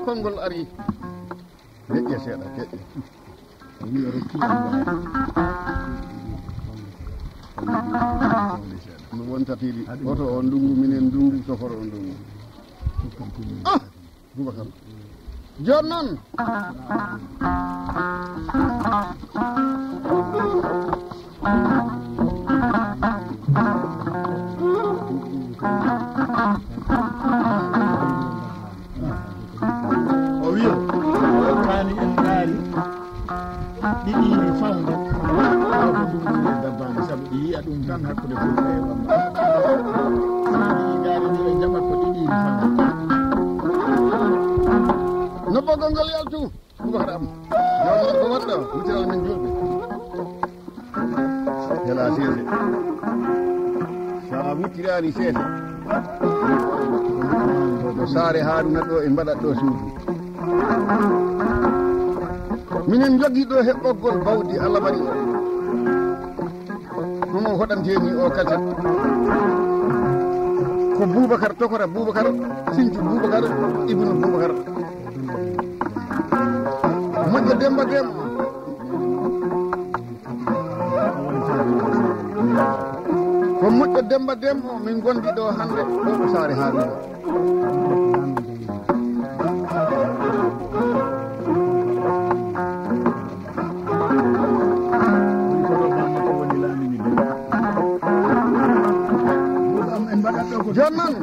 Konngol ari leƴƴe seeɗa keƴƴe no wontatiɗi oto o ndungu minen ndungu soforo o ndungu Boubacar joni noon no boggol ngol yaltu Boubacar am joni ko waɗɗo mutiral men julɓe hela seese sa wuttirani seese to saare Haruna ɗo e mbaɗat ɗo suudu minen jogui ɗo he ɓoggol bawdi Allah waɗi hono hoɗanteni o kaset ko Boubacar Tokora Boubacar Sinthiou Boubacar Ibnu Boubacar moƴƴo Demba Demba ko moƴƴo Demba Demba min gondi ɗo hande ɗo ɗo saare Haruna joni noon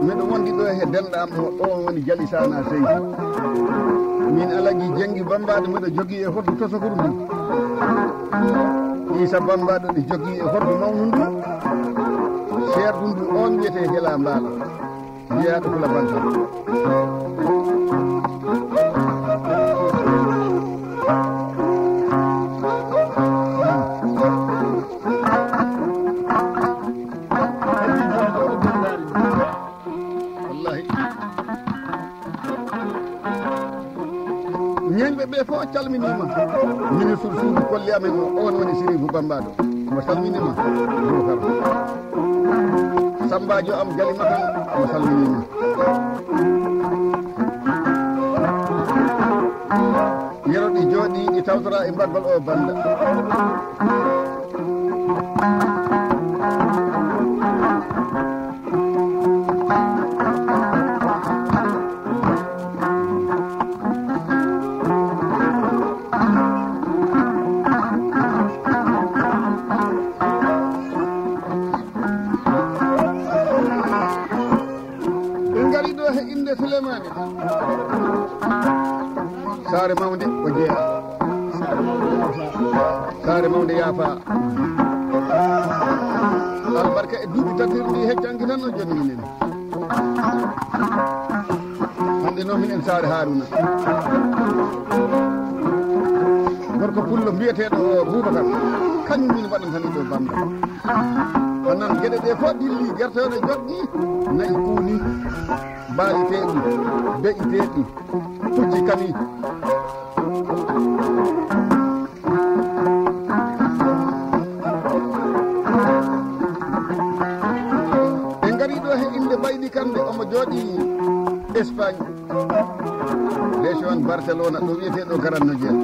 miɗo wondi ɗo he denɗam o woni Jali Sana Sey min Alaji Jengi Bambade miɗo jogui e hoddu tosokuru ndu Issa Bambade ɗo jogui e hoddu mawnu ndu ceerdu ndu on wiyete Hela Mbala wiyaɗo Fula Banta ɓe fof calminima ministre suudu kolli amen o on woni Sirifou Bambado mo salminima Boubacar Sambadio am Jali Makan mo salminima yeroɗi jooɗi ɗi tawtora e mbaɗgol o banda Sare mawde o jeeya sare mawde yaafa albarka e duuɓi tatirɗi heccanki tan no joni minen hande noon minen sare Haruna gorko pullo mbiyeteɗo o Boubacar kañum min waɗantani ɗo bamda ko noon gueɗe ɗe fof dilli guertoɗe joɗɗi nayi kuuni mbaɗiteɗi beƴiteɗi pucci kani ɓe ngari ɗo he inde Baydi Kande omo jooɗi Espagne région Barcelona ɗo wiyeteɗo Garanno Jeel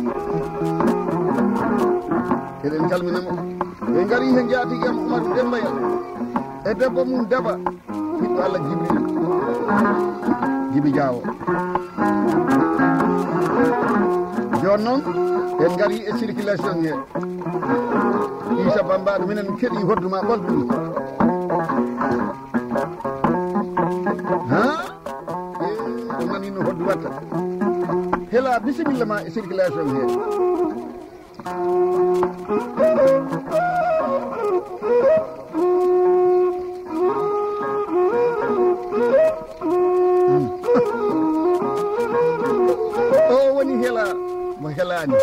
eɗen calminamo ɓe ngari he jaatigam Oumarou Dembayal e debbo mum Daba ɓiɗɗo Allah Jibi Diawo joni noon en ngari e circulation he Issa Bambaɗo minen keeɗi hodduma ɓolɗum ha o nani no hoddu watta hela bisimilla ma e circulation he mo helani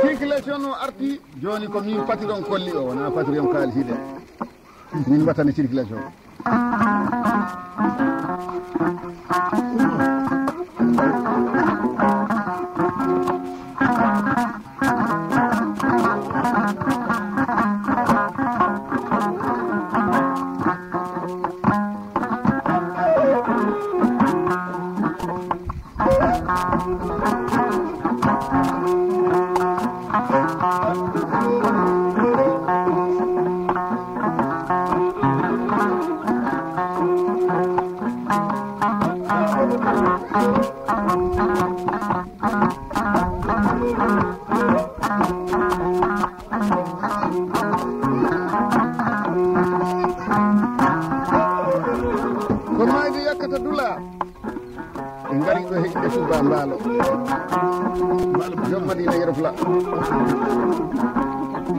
circulation o arti joni ko min patiron kolli o wona patiron kalisi de min wattani circulation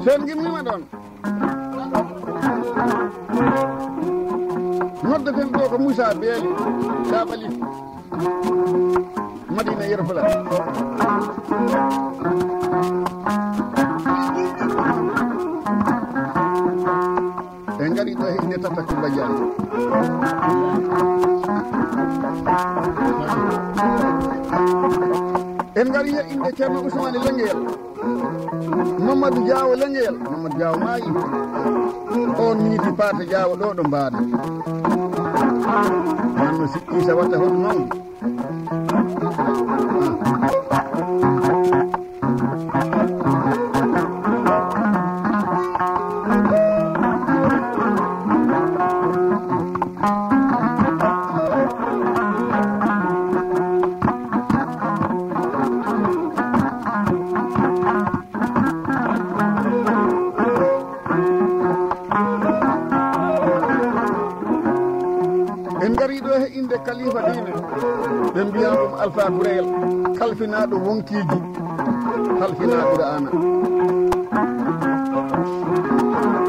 sen gimmima ɗon noddeten ɗo ko Moussa Beeli Saɓali Madina Yero Fula en ngari ɗo e inde Tata Coumba Diallo en ngari he inde Ceerno Ousmane Lengueyel Mamadou Diawo Lengueyel Mamadou Diawo maayi on miñiti Paate Diawo ɗo ɗo mbaɗo manno si Issa watta hoto noon Khalifa dine ɓe mbiya ɗum Alpha Bourayel kalfinaɗo wonkiji halfinaɗo ana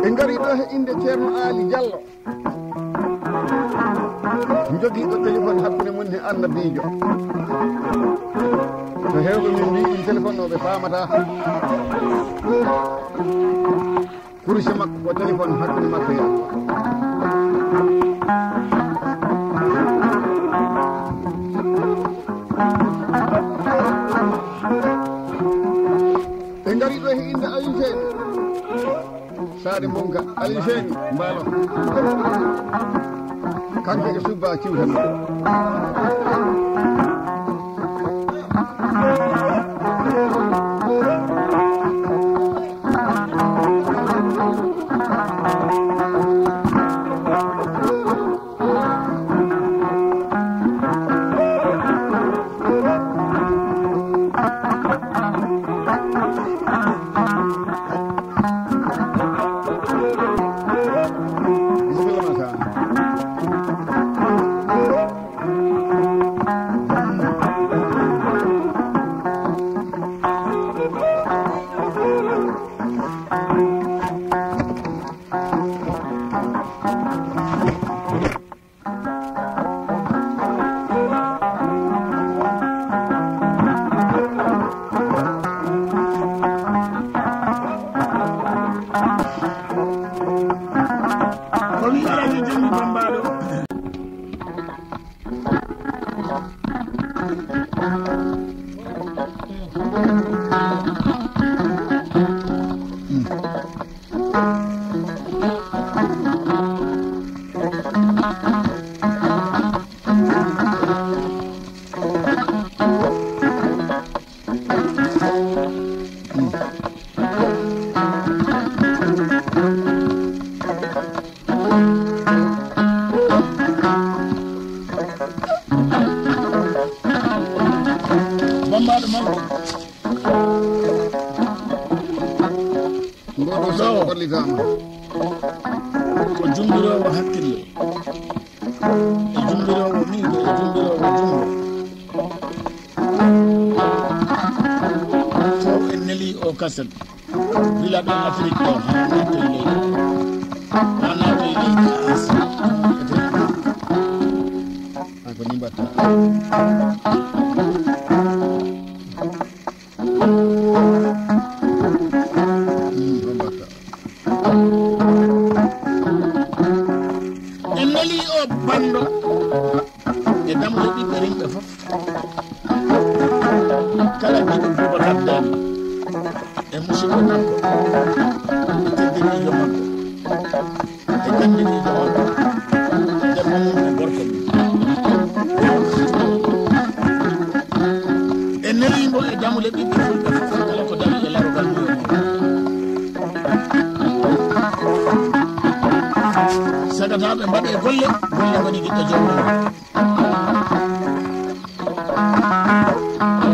ɓe ngari ɗo he inde Ceerno Ali Diallo jogiiɗo téléphone hakkude mun he annabijo to hewɓe min mbi ɗum téléphone o ɓe famata kursi makko ko téléphone hakkude makko ya ɓe ngari ɗo he inde Aliou Seyni Sade Bonka Aliou Seyni Mbaalo kanko e subba ciwtan ko jumbirowo hakkille e jumbirowo miijo e jumbirowo jungo fof en neli o kaset gila ɗon Afrique ɗo ha naatoy leydi Asi ko ni mbatta en neli o bando e damde ɓiɓɓe rimɓe fof kala jiɗo Boubacar Dane e musidɗo makko e teddiniijo makko e gandiniijo makko debbo mum e gorko mum e nelimo e damule ɓiɓɓe fulɓe fof kala ko dañi e larogal muyo sagataɓe mbaɗe golle woni giɗɗo jomum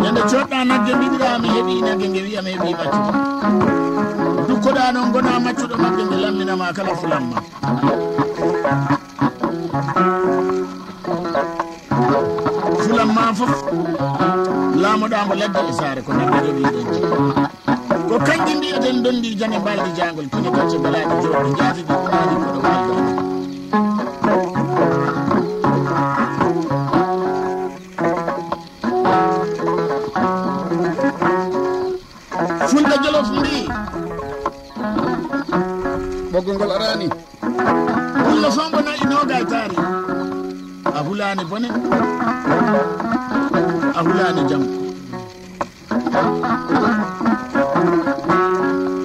ñande coɗɗa nagge mbiɗira mi heeɓi nagge nge wiya mi heeɓi maccuɗo dukkoɗa noon gona maccuɗo magge nde lamminama kala fulanma fulanma fof laamoɗamo ladde e saare ko nagge joɗiɗen ko kanƴi mbiyaten dondi jane mbaldi jangol kene gacce balaɗe joɗɗo jaatiɗi ɗaɗi koɗo walda fulɓe Jolof mbi ɓoggol ngol arani hulno fambo nayi noga e taari a hulani bone a hulani jam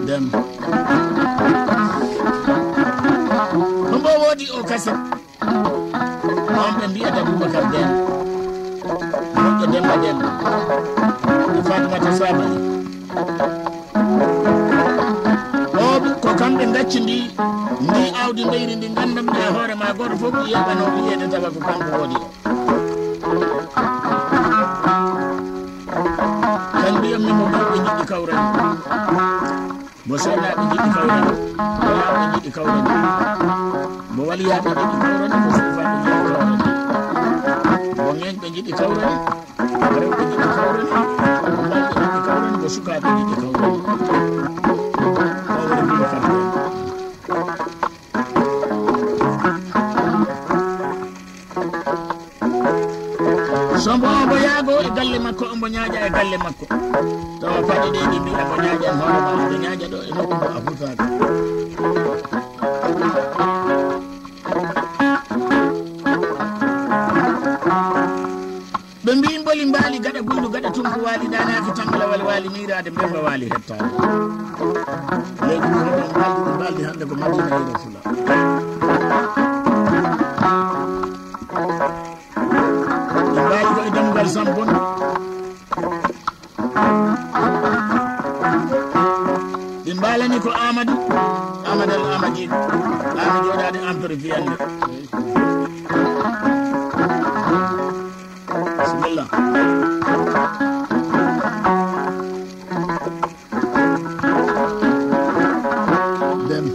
dem no mbo woodi o kaset on ɓe mbiyata Boubacar Dane moƴƴo Demba Demba e Fatimata Sabali ko kamɓe gacci ndi awdi mbeyri ndi gandam e hoore ma goto fof yiyaɓano wiyede tawa ko kanko woodi o kan mbiyammi mo ɓe jiɗɗi kawrani mo senaɓe jiɗɗi kawrani mo yawɓe jiɗɗi kawrani mo waliyaɓe jiɗɗi kawrani mo suufaɓe jiɗɗi kawrani mo ŋeñɓe jiɗɗi kawrani rewɓe jiɗɗi kawrani mo lalɓe jiɗɗi kawrani mo sukaɓe jiɗɗi kawrani sombo ombo yaago e galle makko ombo ñaaƴa e galle makko tawa paɗe ɗe ɗi mbiɗa mo ñaaƴan hoorema oɗo ñaaƴa ɗo e nokku mbo a furtaka ɓe mbi mboli mbaali gaɗa guydu gaɗa tunko waali ɗanaki tanglawal waali miirade mbemba waali hettade leydi ɗo ɗon mbaldi hande ko Madina Yoro Fula ɓe mbaali ko e dammugal Sambon ɓe mbaalani ko Amadou amadel amaji ami joɗade amplifiande bismillah dem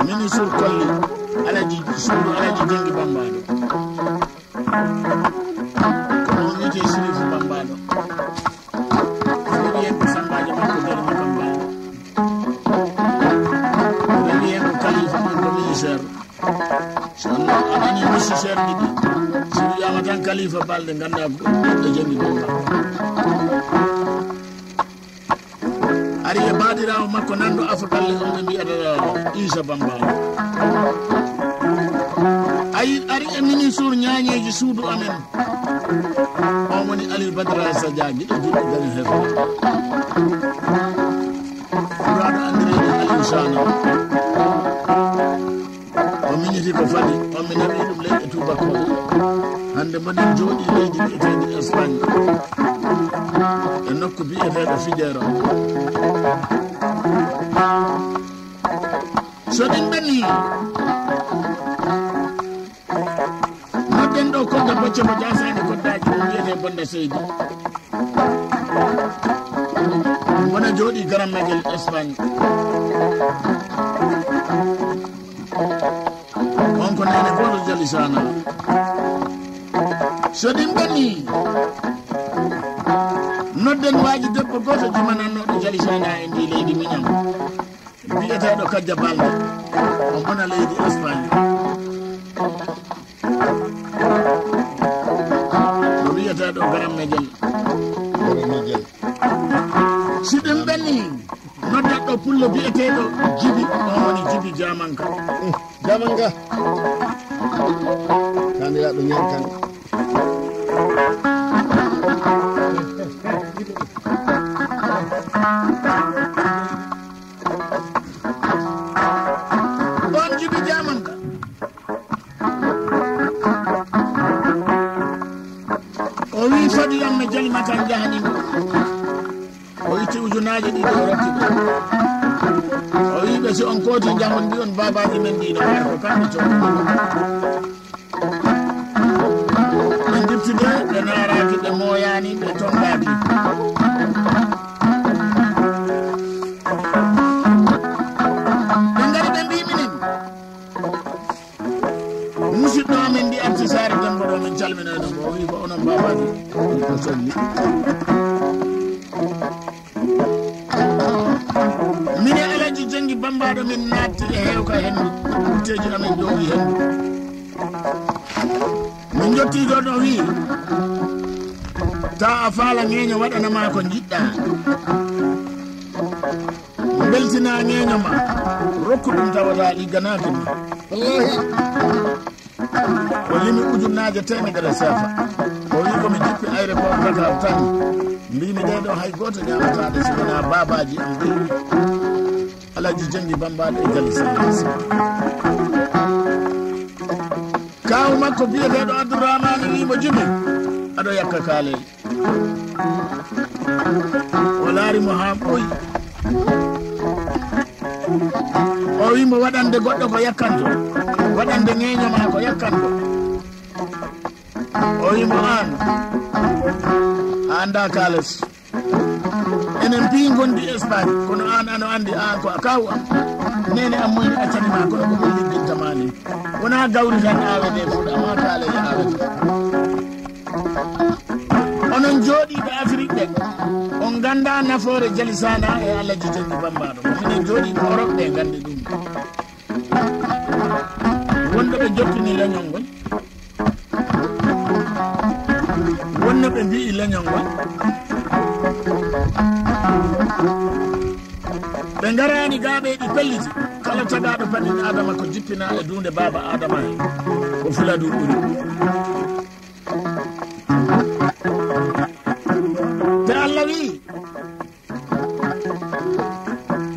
ministre kolli alaji suudu alaji jengi bambado ko on wiyete sirifu bambado woni ko sambajo makko dere mo bambado woni ko kalifa ko ministre sono anani ministre didi siri yama tan kalifa balde ganda ko jengi bambado ari e baadirawo makko nando afakalle on ɓe mbiyata Isa Bambalo ari e ministre ñañeji suudu amen on woni Aliou Badara Sadiagi ɗo jiɗɗo gani hefe ɓuraɗo andireɗo Aliou Sana o miñiti ko fadi on mi nawi ɗum leyɗe tubakoɓe hande mbaɗen jooɗi leydi biyeteɗi Espagne e nokku biyeteɗo Figueira so ɗin ɓenni nodden ɗo kodda bocce mo jasani koddaji mo wiyete bonda seydi wona jooɗi garamnagel Espagne on ko nene goto Jali Sana so ɗin ɓenni nodden waji debbo goto jumanannoɗo Jali Sana e ndi leydi miñam biyeteɗo Kadia Balde on bona leydi Espagne o wiyeteɗo garamnegel si ɗum ɓenni noddatɗo pullo biyeteɗo Jibi on woni Jibi Jamanka kandiraɗo ñankan o wi fadilam no jalimakan jahanimo o itti ujunaji ɗiɗi o rotti ɗo o wi ɓe si on kooti jahon mbi on babaji men ɗiɗo wara ko kamɓe to ɓe diptude ɓe naraki ɓe moyani ɓe tongaki ɓe ngari ɓe mbiminen musidɗo amen ndi arti saare dembo ɗo min calminoyno mo o wi ko onon babaji ko solli mine Alaji Jengi Bambaɗo min natti e hewka hendu teji amen jooɗi hendu min jotti ɗo ɗo wi ta a faala ŋeño waɗanama ko jiɗɗa beltina ŋeño ma rokku ɗum tawata ɗigganaki ɗum wallahi o limi ujunnaje temedere sefa o wi komi jippi aéroport Dakar tan mbimi ɗe ɗo hay goto ñamataɗe so wona babaji am ɓe Alaji Jengi Bambaɗo e Jali Sana kaw makko biyeteɗo Abdourahmane wimo Jibi aɗo yakka kaalel o laarimo ha ɓooyi o wimo waɗande goɗɗo ko yakkanto waɗande ŋeño ma ko yakkanto o wimo an a anda kaales enen pi gondi Espagne kono an ano andi an ko a kaw am nene am moyni accanima kono ko ɗum liggintamani wona gawri tan awete fuɗa ma kaale e awete onon jooɗiɓe Afrique ɓe on ganda nafoore Jali Sana e Alaji Jengi Bambaɗo minen jooɗiɓe Europe ɓe gandi ɗum wonɗo ɓe jottini leñol ngol wonno ɓe mbi'i leñol ngol ɓe garani gaaɓe ɗi pelliti kala tagaɗo paɗin Adama ko jippina e dunde baba Adama he ko Fuladu ɓuri te Allah wi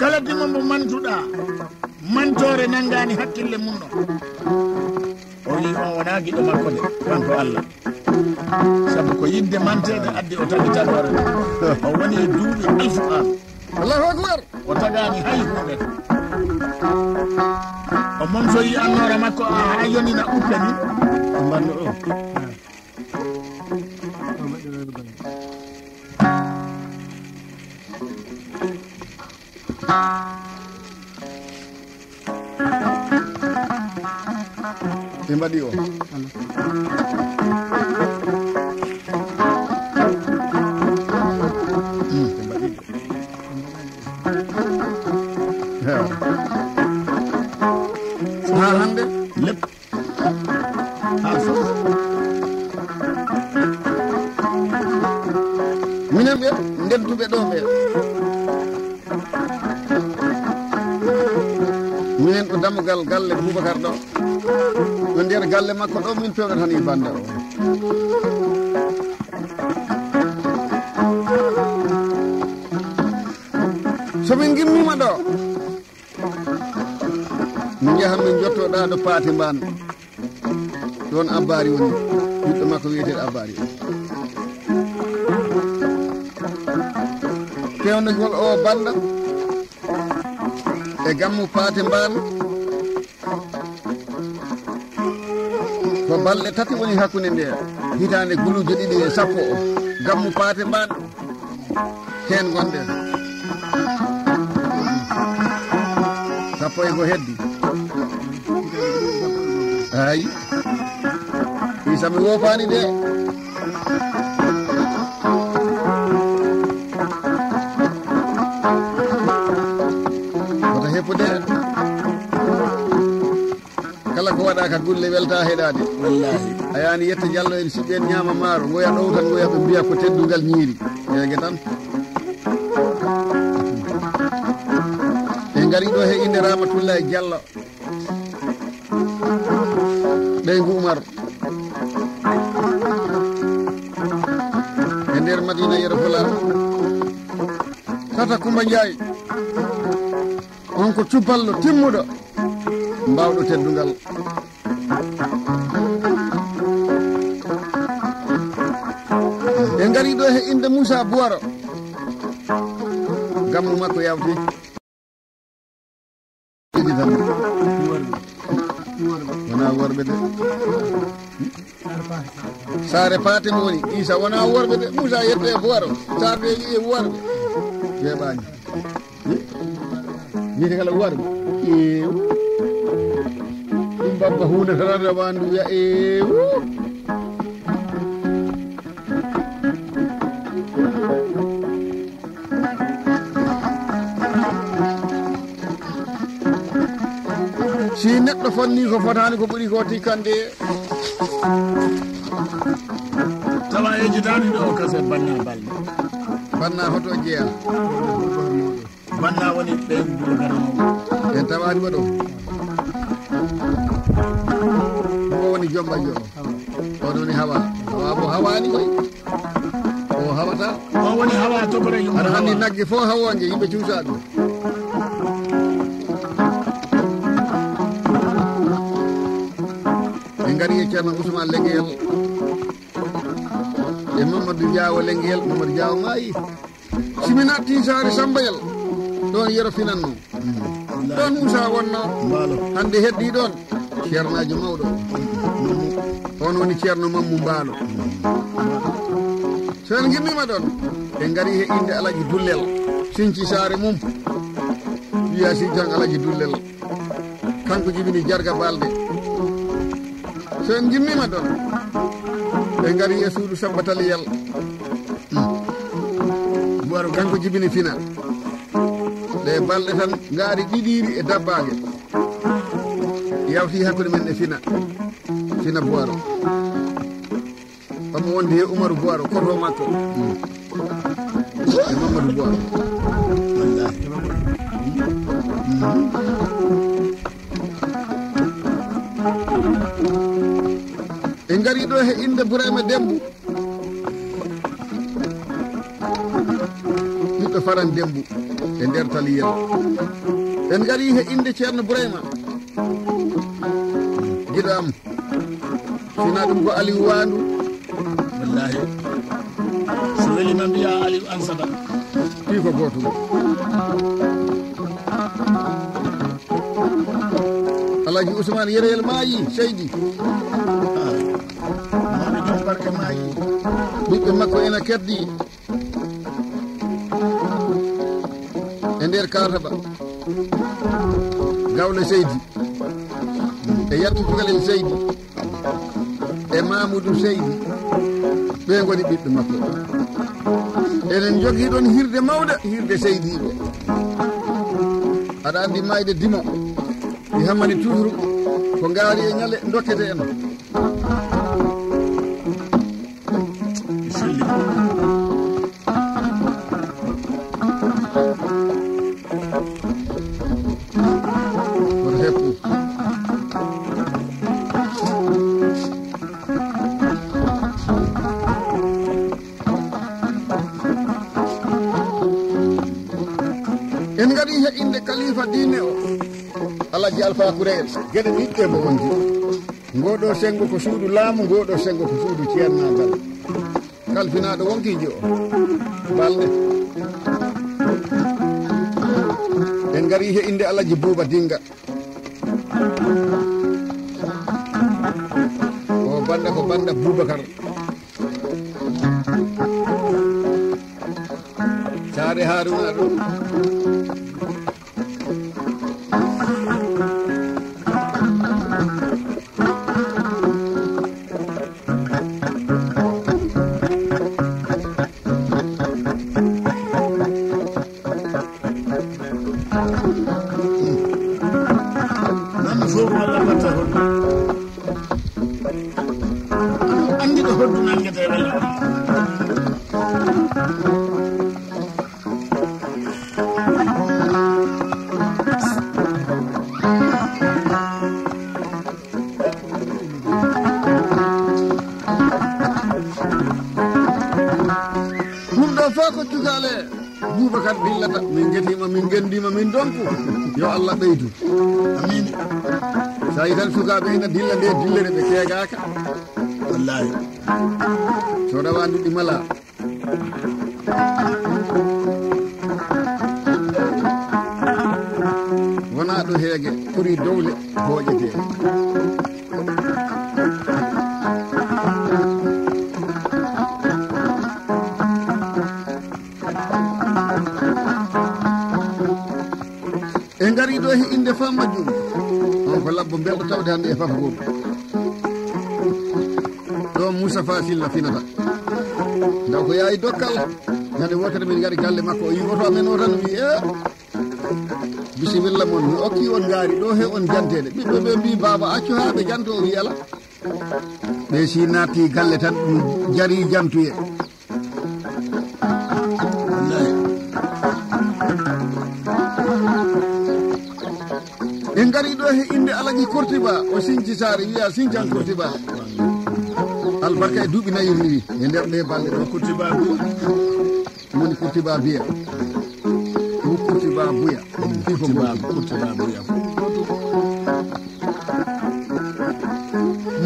kala dimo mo mantuɗa mantore nangani hakkille mum ɗo wona giɗo makko de kanko Allah sabu ko yidde mantede addi o tagi tagore o woni e duuɓi alfu an allahu akbar o tagani hay hunde o momsoyi annora makko a yonina uppe ni o mbanno o ɓe mbaɗi o ha hande lepp ha fof minen ɓe ndedduɓe ɗo ɓe minen ɗo dammugal galle Boubacar ɗo no nder galle makko ɗo min pewna tan i bande o somin gimmima ɗo min jahan min jottoɗa ɗo paati mban ɗon abbari woni ɓiɗɗo makko wiyeteɗo abbari o pewnugol o banda e gammu paati mban ko balɗe tati woni hakkunde nde hitande guluuje ɗiɗi e sappo o gammu paati mban hen gonɗen sappo e ko heddi ayi isami wopani de heppude kala ko waɗaka gulle welta heɗade wallahi a yani yetta Diallo en siɓɓe en ñama maaro goya ɗow tan goya ɓe mbiya ko teddugal ñiiri ege tan ɓe gari ɗo he inde Ramatullahi Diallo ɓeygu Oumar e nder Madina Yero Fular Tata Coumba Ndiaye on ko cupallo timmuɗo mbawɗo teddugal ɓe gari ɗo he inde Moussa Boiro gammu makko yawti tan wona worɓe de saare paten woni Issa wona worɓe de Moussa yette e Boiro sardeji e worɓe jeeɓani wiyete kala worɓe ɗum babba hunde tanata wandu wiya si neɗɗo fonni ko fotani ko ɓuuri ko tikkande tawa yejitani ɗo kase banna balɗe banna hoto jeeya banna woni ɓeygu Boubacar en tawani waɗo ko woni jomba jo on woni hawa hawa mo hawani koy o hawata o woni hawa tokore yum aɗa handi nagge fo hawonje yimɓe cuusa ɗum ɓe gari e ceerno Ousmane Lenguel e Mamadou Diawo Lenguel Mamadou Diawo maayi simin arti saare Sambayel ɗon yero finanno ɗon Moussa wonno hande heddi ɗon ceernajo mawɗo on woni ceerno Mammou Mbaalo so en gimmima ɗon ɓe gari he inde Alaji Dullel sinci saare mum wiya sincan Alaji Dullel kanko jibini Jarga Balde so en gimmima ɗon ɓe gari e suudu Sabbataliyel Boiro kanko jibini Fina ɗe balɗe tan gaari ɗiɗiri e dabbage yawti hakkude men e Fina Boiro omo wonde he Oumarou Boiro koto makko e Mamadou Boiro ɓe gari ɗo he inde Bourama Dembu ɓiɗɗo Faran Dembu e nder Taliyel en gari he inde ceerno Bourama giɗo am sina ɗum ko aliou wandu wallahi so welima mbiya aliou ansata fi ko gotum alaji ousmane yereyel maayi seydi maɓe jom barke maayi ɓiɓɓe makko ena keddi e nder kartaba gawle seydi e yattutugalel seydi e mamoudou seydi ɓe goni ɓiɓɓe makko enen jogui ɗon hirde mawɗe hirde seydiɓe aɗa andi mayde dimo ɗi hammani toujours ko gaari e ñale dokkete en selli woto heppu en gadi he inde kalifa dine o alaji alpha kurel gueɗe ɗiɗɗe mo wonji ngoɗo sengo ko suudu laamu ngoɗo sengo ko suudu ceernagal kalfinaɗo wonkiji o balɗe en gari he inde alaji Bouba Dinga o banda ko banda Boubacar saare Haruna ɗo nanno fof ko Allah watta hoddu andi ɗo hoddu nangete walla ɗum ɗo fof ko cukale Boubacar dillata min guetima min gendima min donku yo Allah ɓeydu amin sa yi tan sukaɓe ina dilla nde dillere ɓe keegaka wallahi so rawandu ɗi mala wona ɗo heege ɓuuri dowle hooƴete e ngari ɗo he inde Famba Dioum on ko labbo belɗo tawde hannde e fafa goɗɗo ɗo Moustapha Sylla finata ndaw ko yaayi dokkal ñande wotere min ngari galle makko o yi oto amen o tan wi e bisimilla moon mi okki on ngaari ɗo he on jantede ɓiɓɓe ɓe mbi baba accu ha ɓe janto o wi ala ɓe si natti galle tan ɗum jari jantuye en ngari ɗo he inde alaji Kortiba o Sinthi Sare wiya Sinthian Kortiba albarka e duuɓi nayi riwi e nder ɗe balɗe ɗo Kortiba buya woni Kortiba biya ɗum Kortiba buya Kortiba buya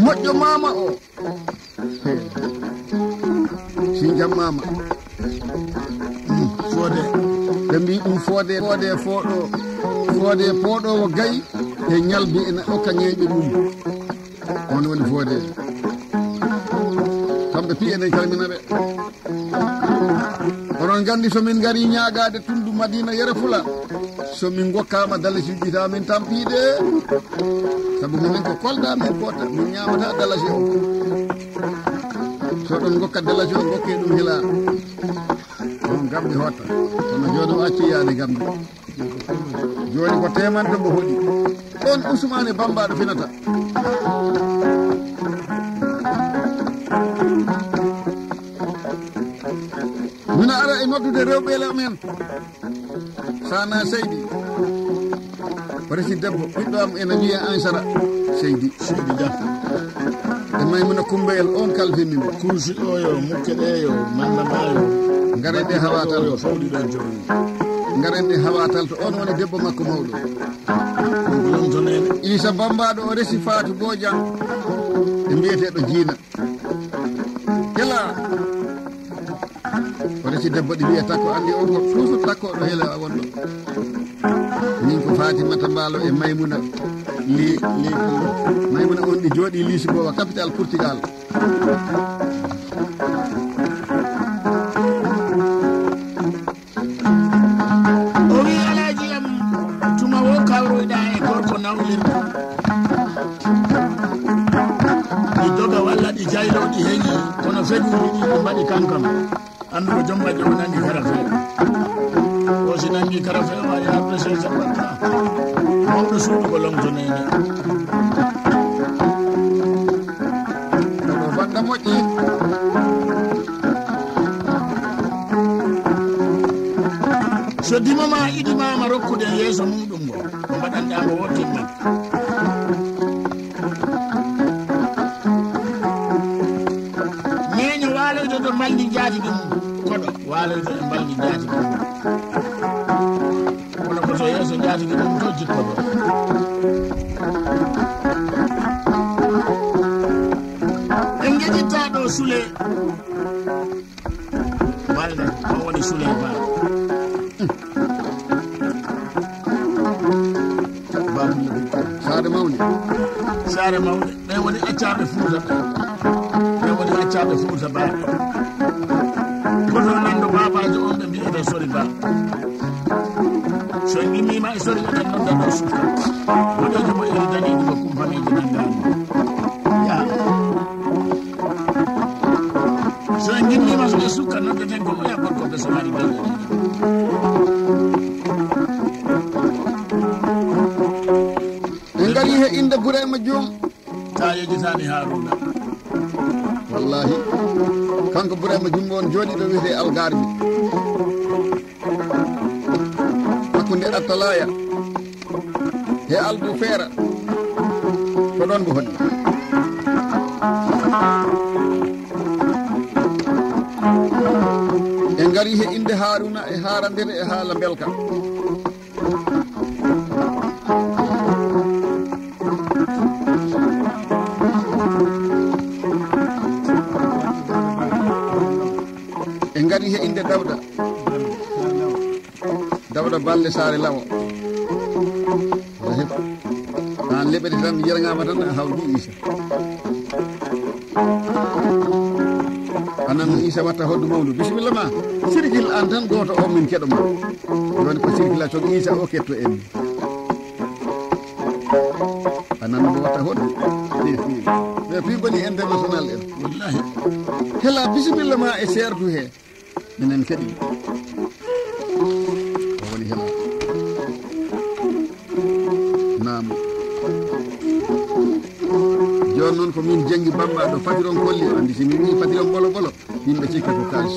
moƴƴo mama o Sinthian mama fode ɓe mbi ɗum foode pooɗowo gayi e ñalbi ene okka ñeeƴe ɗum on woni foode kamɓe pi enen calmina ɓe onon gandi somin gari ñaagade tundu Madina Yero Fula somin gokkama dalasi ƴita min tampiɗe saabu minen ko kolɗa min potta min ñamata dalasi o so ɗon gokka dalasi o gokke ɗum hila on gamɗe hotta kono joni o acci yaade gamɗe joni ko temanta mbo hoɗi on Ousmane Bambaɗo finata mina ara e noddude rewɓele men Sana Seydi parisi debbo ɓiɗɗo am ene wiya Ansara Seydi Dia e Maymuna Kumbayel on kalfinimi kursi o yo mukke ɗe yo manda mayo ngaren ɗe hawatal yo fawɗi ɗon joni ngaren ɗe hawatal to on woni debbo makko mawɗo ɗum to nene Isa bambaɗo o resi Fatou Bodian e mbiyeteɗo Jiina hela o resi debbo ɗi wiya takko andi on ko toujours takkoɗo hela wonɗo min ko Fatimata Mballo e Maymuna Maymuna on ɗi jooɗi Lisboa capital Portugal jayloɗi heñi kono feɗuɗi ɗi ɓe mbaɗi kankam andu ko joom baƴe o nangi karafe o si nangi karafe o wawi arde sesa barka mawɗo suuɗu ko lomtonene oɗo banda moƴƴi so dimama iɗimama rokkude yeeso muɗum ngo ko mbaɗanɗamo wottinma to maldi jaati ɗum koɗo waloyto e mbaldi jaati ɗum kono ko so yeeso jaati ɗum to jikkoɗo en jeƴitta ɗo Souley walde on woni Souley Ba saare mawde ɓen woni accaɓe Fouta ɓen woni accaɓe Fouta Ba kono nanɗo babajo on ɓe mbiyete Sori Ba so gimmima e Sori eɗen noddaɗo sukka woɗejo mo eri daniɗi mo kumpamiji nangani ya so en gimmima so e sukka noddeten ko oya gorkoɓe so mari belɗe en gari he inde Bourama Diom ta yejitani Haruna wallahi kanko Bourama Diom on jooɗi ɗo wiyete Algarmi hakkunde Attalaya he Albou Fera ko ɗon mo honni en gari he inde Haruna e Harandere e haala Belka en gari he inde Dawda Balde Sare Lawo an leɓete tan yergama tan hawdi Issa anan Issa watta hoddu mawdu bisimilla ma cirkil an tan goto o min keɗo ma joni ko circulation Issa o ketto en anan mo watta hoddu mais fi boni international en wallahi hela bisimilla ma e serdu he minen kadi o woni hela nam joni noon ko min jengi bambaɗo Fatiron kolli andi si min wi Fatiron bolo bolo yimɓe cikka ko kalis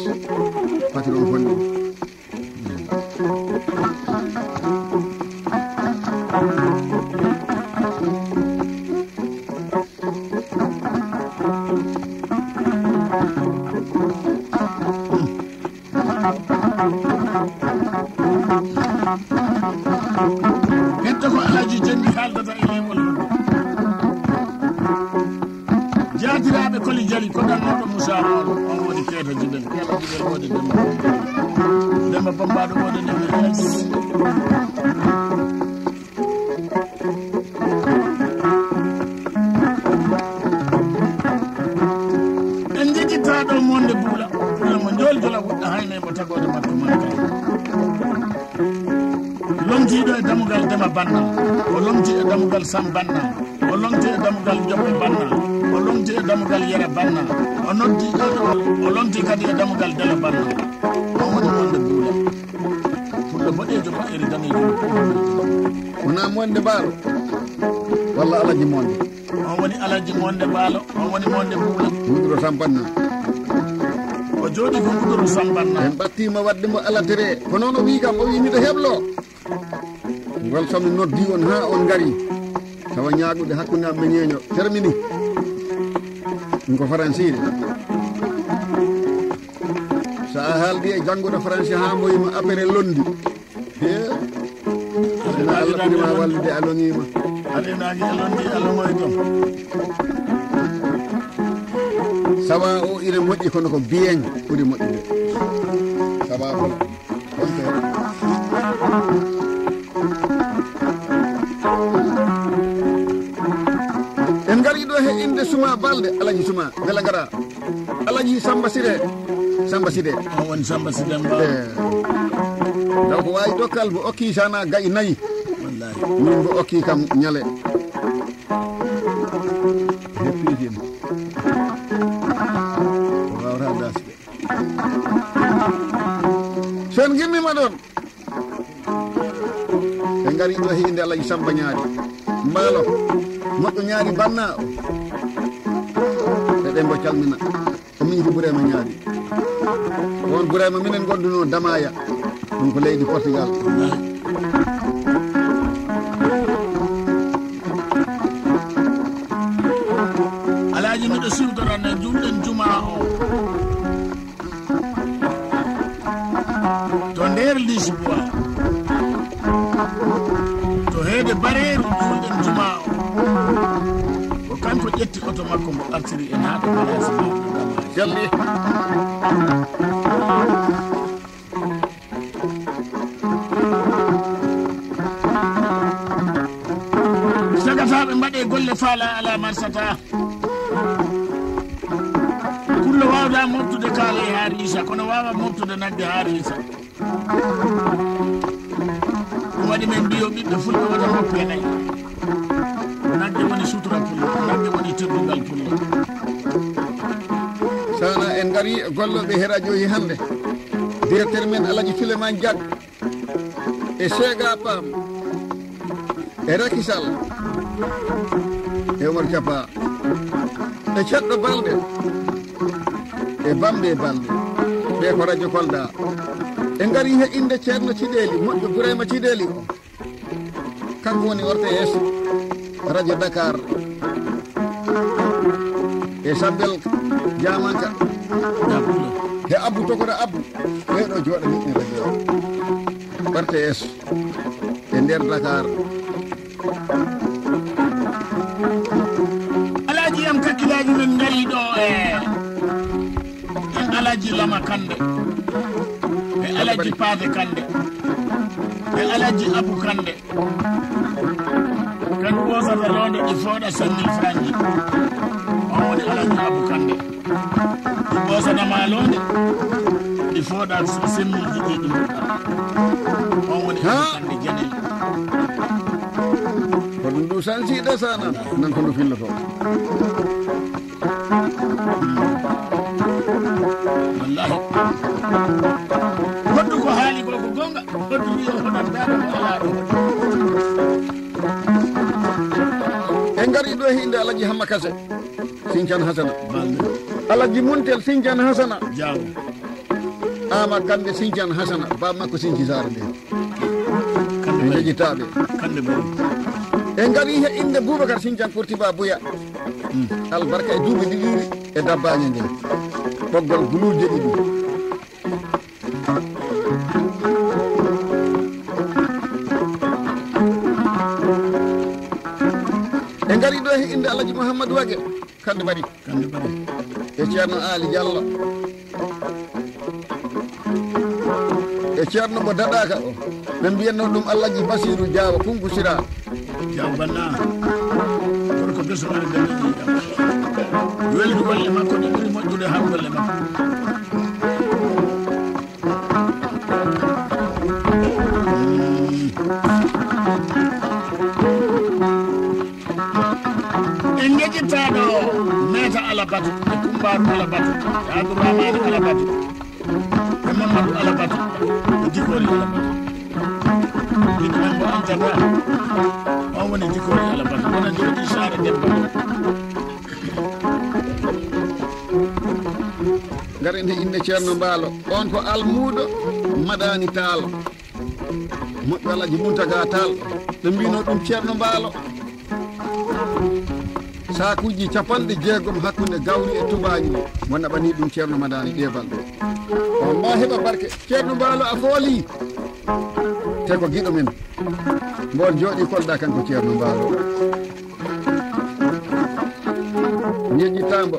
Fatiron kolli heddo ko Alaji Jengi haaldata e lewol jaatiraɓe koli jali ko ɗannoɗo Moussa Maodo on woni keeta Jibel woni Demba Bambaɗo woni Demba en jeƴitta ɗo monde Buula mo joljola woɗɗo hayne mo tagode makko manka lomtiɗo e damugal Dema Banna o lomti e damugal Sam Banna o lomti e damugal Jobbe Banna o lomti e damugal Yera Banna o lomti kadi e damugal Dela Banna on woni monde Buula fulɗo boɗejo mo eri danejo wona monde Baalo walla Alaji monde on woni Alaji monde Baalo on woni monde Buula Gudro Sambanna o jooɗi ko Gudro Sambanna en ɓattima waddemo alatere ko noon o wi kam o wi miɗo heɓlo ngol somi noddi on ha on gari tawa ñaagude hakkunde am e ñeeño termini ɗum ko français sa a haaldi e jannguɗo français ha mboyima apere londi ena Allah ɓurima wallude a loŋima aɗenaki alondi alamoy tom sawa o ina moƴƴi kono ko bien ɓuri moƴƴude sababu onte en gari ɗo he inde Suma Balde Alaji Suma bela gara Alaji Samba Side on woni Samba Side mba donc wawi dokkal mo okki sana gayi nayi wallahi min mo okki kam ñale heppitimo o wawata dasde so en gimmima ɗon en gari ɗo he inde Alaji Samba ñaari mbaalo moƴƴo ñaari banna o eɗen mbo calmina o min ko Burema ñaari on Burema minen gonduno Damaya ɗum ko leydi Portugal alaji miɗo siwtorane jumɗen juma o to nder Lisboa to heede bareeru jumɗen juma o ko kanko ƴetti oto makko mo artiri en haɗo place maɗo jalli sagataɓe mbaɗe golle faala ala marsata kullo wawda moftude kaala e haar isa kono wawa moftude nagge haar isa ɗum waɗi men mbiyo ɓiɓɓe fulɓe waɗa moppe nayi nagge woni sutura pullo nagge woni teddugal pullo sana en gari golloɓe he radio yi hande directeur men Alaji Souleymane Diack e Sega Pam e Raky Sall e Omar Capa e Ceɗɗo Balde e Bamde Balde ɓe ko radio Kolda en gari he inde ceerno Ciɗeli moƴƴo Burema Ciɗeli o kanko woni RTS radio Dakar e Sambel Jamanka he Abou Tokora Abou ɓeɗo jooɗa niɗɗi radio RTS e nder Dakar alaji yam kakkilaji men ngari ɗo en Alaji Lama Kande e Alaji Paate Kande e Alaji Abou Kande kan ɓosata ronde ɗi fooɗa 5000 francs on woni Alaji Abou Kande ɗi ɓosanama londe ɗi fooɗa 5000 jiɗi ɗi on woni Abou Kande Janel ko ɗum ɗum sansiɗo sana nan ko ndu filloto wallahi hoddu ko haali ko gonga hoddu wiyo honan dara ko ala ɗo en gari ɗo hinde Alaji Hamma Kase Sinthiane Hasana Alaji Muntel Sinthiane Hasana jawo Ama Kande Sinthiane Hasana ba makko Sinthi Sara nde e jejjitaɓe kande bari en gari he inde Boubacar Sinthiane Pourtiba Bouya albarka e duuɓi ɗiɗiri e dabbañe nde ɓoggol guluje ɗiɗi en gari ɗo he inde Alaji Mouhamadou Wage kande bari e ceerno Ali Diallo e ceerno mo daɗaka o ɓe mbiyanno ɗum Alaji Basirou Diawa Kungu Sira jaw banna kono ko beso ari dañi weldu golle makko ɗi ɓuri moƴƴude ha golle makko en jeƴƴittaɗo meta Alabatu e Kumbaru Alabatu e Abdourahmane Alabatu e Mamadou Alabatu e Dikori Alabatu ɗiɗi men mo antata on woni Dikori Alabatu wona jooɗi saare debbo garen he inde ceerno Mbaalo on ko almuɗo Madani Taal moƴƴo Alaji Muntaga Taal ɓe mbino ɗum ceerno Mbaalo sakuji 60 hakkude Gawri e Tubañi mo naɓani ɗum ceerno Madani ɗebal ɗo on ma heɓa barke ceerno Mbaalo a fooli te ko giɗo men mbon jooɗi Kolda kanko Ceerno Mbaalo ñeƴƴitambo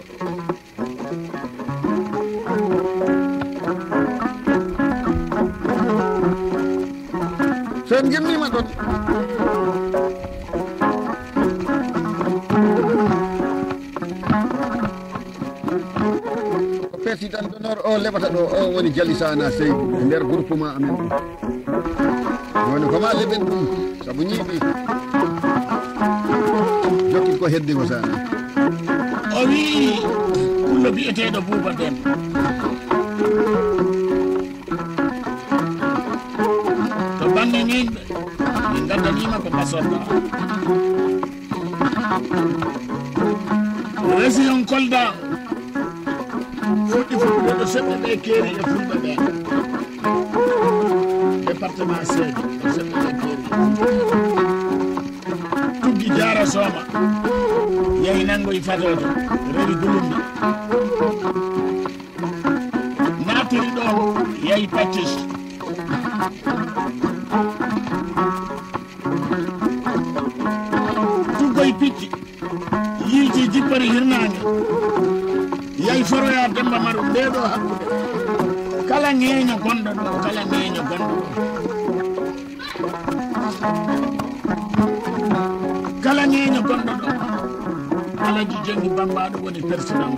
so en gemmima ɗon président d'honneur o leɓata ɗo o woni Jalisana Seydou e nder groupement amen woni koma leɓen ɗum saabu ñiiɓi jokkit ko heddigo sana o wi pullo biyeteɗo Bouba Demba to banggue ñiɓɓe min gaddanima ko basorɗa région Kolda fuɗɗi fuɗɗude ɗo seɓɓe ɓe keeri e fulɓe ɓe département Sédhiou ɗo seɓɓe ɓe keeri tuggi Diara Soma yehi nangoye Fatoto rewi Gouloumbé natiri ɗo yehi Patis tuggoye Pitti yiiti jippori hirnange yayi foroya Demba Maru ndeɗo hakkude kala ŋeeño gonɗo ɗo kala ŋeeño gonɗo ɗo kala ŋeeño gonɗo ɗo Alaji Jengi Bambaɗo woni président